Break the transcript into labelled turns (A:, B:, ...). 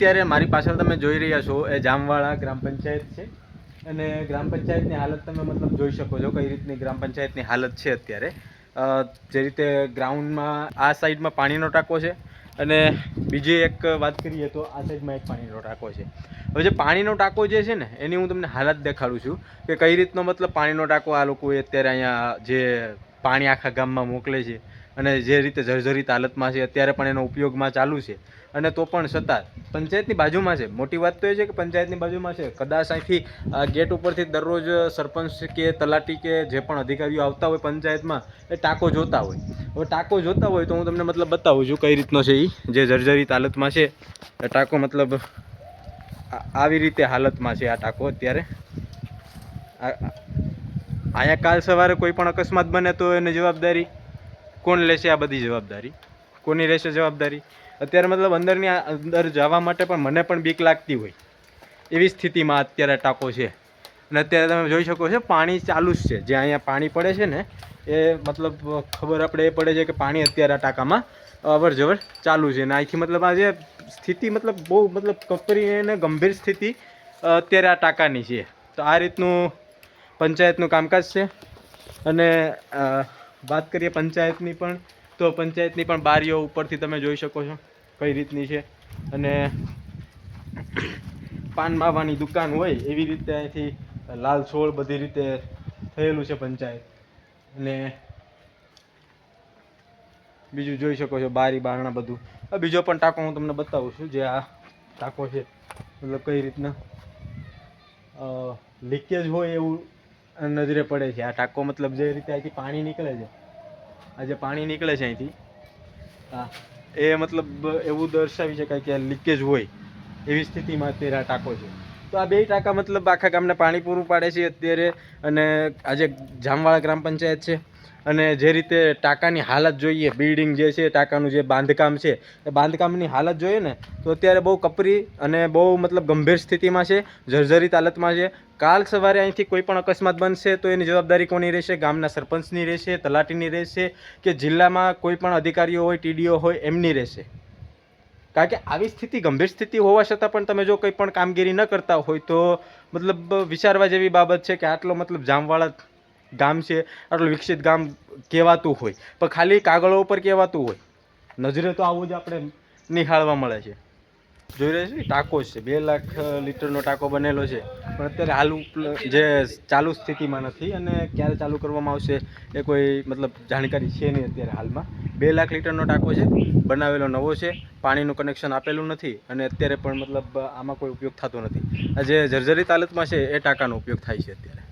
A: અત્યારે મારી પાછળ તમે જોઈ રહ્યા છો એ જામવાળા ગ્રામ પંચાયત છે અને ગ્રામ પંચાયતની હાલત તમે મતલબ જોઈ શકો છો કઈ રીતની ગ્રામ પંચાયતની હાલત છે અત્યારે. જે રીતે ગ્રાઉન્ડમાં આ સાઈડમાં પાણીનો ટાંકો છે અને બીજી એક વાત કરીએ તો આ સાઈડમાં એક પાણીનો ટાંકો છે. હવે જે પાણીનો ટાંકો જે છે ને એની હું તમને હાલત દેખાડું છું કે કઈ રીતનો મતલબ પાણીનો ટાંકો આ લોકોએ અત્યારે અહીંયા જે પાણી આખા ગામમાં મોકલે છે અને જે રીતે જર્જરિત હાલતમાં છે અત્યારે પણ એનો ઉપયોગમાં ચાલુ છે. અને તો પણ છતાં પંચાયતની બાજુમાં છે. મોટી વાત તો એ છે કે પંચાયતની બાજુમાં છે. કદાચ અહીંથી ગેટ ઉપરથી દરરોજ સરપંચ કે તલાટી કે જે પણ અધિકારીઓ આવતા હોય પંચાયતમાં એ ટાંકો જોતા હોય. હવે ટાંકો જોતા હોય તો હું તમને મતલબ બતાવું છું કઈ રીતનો છે એ જે જર્જરિત હાલતમાં છે. એ ટાંકો મતલબ આવી રીતે હાલતમાં છે આ ટાંકો અત્યારે. અહીંયા કાલ સવારે કોઈ પણ અકસ્માત બને તો એની જવાબદારી કોણ લેશે? આ બધી જવાબદારી કોની રહેશે જવાબદારી? અત્યારે મતલબ અંદર જવા માટે પણ મને પણ બીક લાગતી હોય એવી સ્થિતિમાં અત્યારે ટાંકો છે. અને અત્યારે તમે જોઈ શકો છો પાણી ચાલુ જ છે. જે અહીંયા પાણી પડે છે ને એ મતલબ ખબર આપણે એ પડે છે કે પાણી અત્યારે આ ટાંકામાં અવર જવર ચાલુ છે. અને અહીંથી મતલબ આ જે સ્થિતિ મતલબ બહુ મતલબ કપરી અને ગંભીર સ્થિતિ અત્યારે આ ટાંકાની છે. તો આ રીતનું પંચાયતનું કામકાજ છે. અને વાત કરીએ પંચાયતની પણ તો પંચાયતની પણ બારીઓ ઉપરથી તમે જોઈ શકો છો કઈ રીતની છે. અને પાન માવાની દુકાન હોય એવી રીતે અહીંથી લાલ છોડ બધી રીતે થયેલું છે પંચાયત. અને બીજું જોઈ શકો છો બારી બારણા બધું. બીજો પણ ટાંકો હું તમને બતાવું છું. જે આ ટાંકો છે મતલબ કઈ રીતના લીકેજ હોય એવું નજરે પડે છે. આ ટાંકો મતલબ જે રીતે અહીંથી પાણી નીકળે છે, આ જે પાણી નીકળે છે અહીંથી હા એ મતલબ એવું દર્શાવી શકાય કે લીકેજ હોય એવી સ્થિતિમાં અત્યારે આ ટાંકો છે. તો આ બે ટાંકા મતલબ આખા ગામને પાણી પૂરું પાડે છે અત્યારે. અને આજે જામવાળા ગ્રામ પંચાયત છે અને જે રીતે ટાંકાની હાલત જોઈએ, બિલ્ડિંગ જે છે ટાંકાનું જે બાંધકામ છે એ બાંધકામની હાલત જોઈએ ને તો અત્યારે બહુ કપરી અને બહુ મતલબ ગંભીર સ્થિતિમાં છે, જર્જરિત હાલતમાં છે. કાલ સવારે અહીંથી કોઈ પણ અકસ્માત બનશે તો એની જવાબદારી કોની રહેશે? ગામના સરપંચની રહેશે, તલાટીની રહેશે કે જિલ્લામાં કોઈ પણ અધિકારીઓ હોય, ટીડીઓ હોય એમની રહેશે. કારણ કે આવી સ્થિતિ ગંભીર સ્થિતિ હોવા છતાં પણ તમે જો કંઈ પણ કામગીરી ન કરતા હોય તો મતલબ વિચારવા જેવી બાબત છે કે આટલો મતલબ જામવાળા ગામ છે, આટલું વિકસિત ગામ કહેવાતું હોય પણ ખાલી કાગળો ઉપર કહેવાતું હોય. નજરે તો આવું જ આપણે નિહાળવા મળે છે. જોઈ રહ્યા છે ટાંકો છે 2 લાખ લીટરનો ટાંકો બનેલો છે પણ અત્યારે હાલ જે ચાલુ સ્થિતિમાં નથી અને ક્યારે ચાલુ કરવામાં આવશે એ કોઈ મતલબ જાણકારી છે નહીં અત્યારે હાલમાં. 2 લાખ લીટરનો ટાંકો છે, બનાવેલો નવો છે, પાણીનું કનેક્શન આપેલું નથી અને અત્યારે પણ મતલબ આમાં કોઈ ઉપયોગ થતો નથી. આ જે જર્જરિત હાલતમાં છે એ ટાંકાનો ઉપયોગ થાય છે અત્યારે.